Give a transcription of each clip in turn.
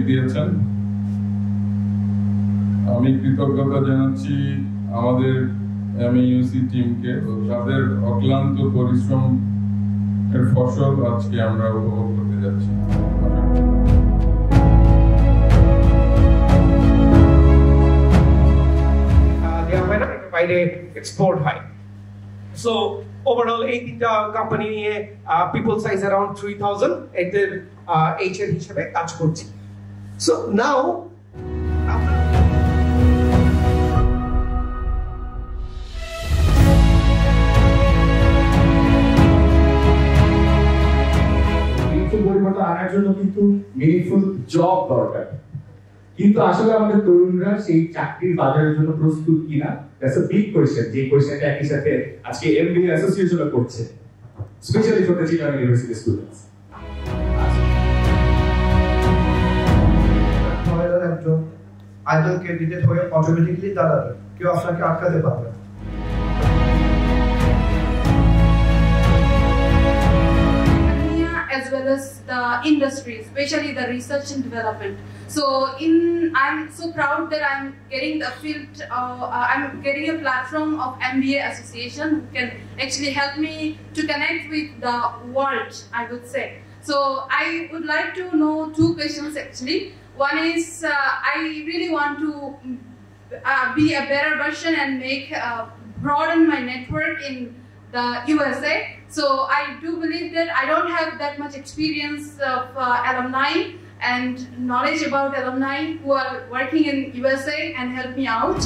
দিয়েছেন। আমি কৃতজ্ঞতা জানাচ্ছি আমাদের এমইউসি টিমকে, তাদের অক্লান্ত পরিশ্রম এর ফসল আজকে আমরা উপভোগ করতে যাচ্ছি। বাইরে এক্সপোর্ট হয়। সো ওভারঅল এই তিনটা কোম্পানি নিয়ে পিপল সাইজ अराउंड 3000 এদের এইচএর হিসেবে কাজ করছি। সো নাও পরিবর্তন আনার জন্য কিন্তু মিনিংফুল জব দরকার, কিন্তু আসলে আমাদের তরুণরা সেই চাকরির বাজারের জন্য প্রস্তুত কিনা, দ্যাটস আ বিগ কোয়েশ্চেন। যে কোয়েশ্চেনটা একই সাথে আজকে এমবিএ অ্যাসোসিয়েশন করছে, specially for the Chittagong university students. একজন আইডল ক্যান্ডিডেট হয়ে অটোমেটিক্যালি দাঁড়াবে, কেউ আপনাকে আটকাতে পারবে না। As well as the industry, especially the research and development. So I'm so proud that I'm getting the field, I'm getting a platform of MBA Association who can actually help me to connect with the world, I would say. So I would like to know two questions actually. One is I really want to be a better version and broaden my network in the USA. So I do believe that I don't have that much experience of alumni and knowledge about alumni who are working in USA and help me out.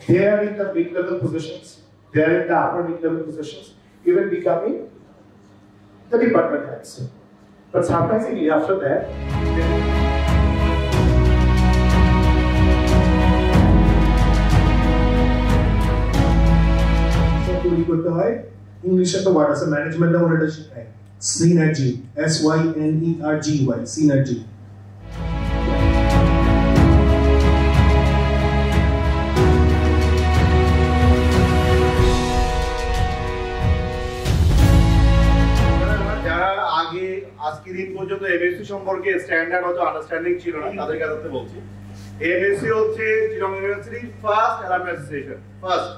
They are in the mid-level positions, they are in the upper mid-level positions, even becoming the department heads. But surprisingly, after that, তৈরি করতে হয়। ইংলিশে তো word আছে, management আমরা এটা শিখাই, synergy, SYNERGY, synergy. আজকের দিন পর্যন্ত এমএসসি সম্পর্কে স্ট্যান্ডার্ড হয়তো আন্ডারস্ট্যান্ডিং ছিল না, তাদের কাছে বলছি এমএসসি হচ্ছে Chittagong university first alumni association, first.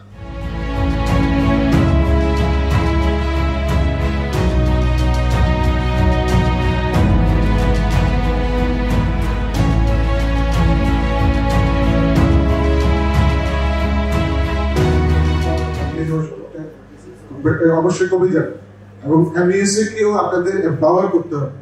অবশ্যই কবি যাবে এবং এমইউসি কেও আপনাদের এম্পাওয়ার করতে হবে।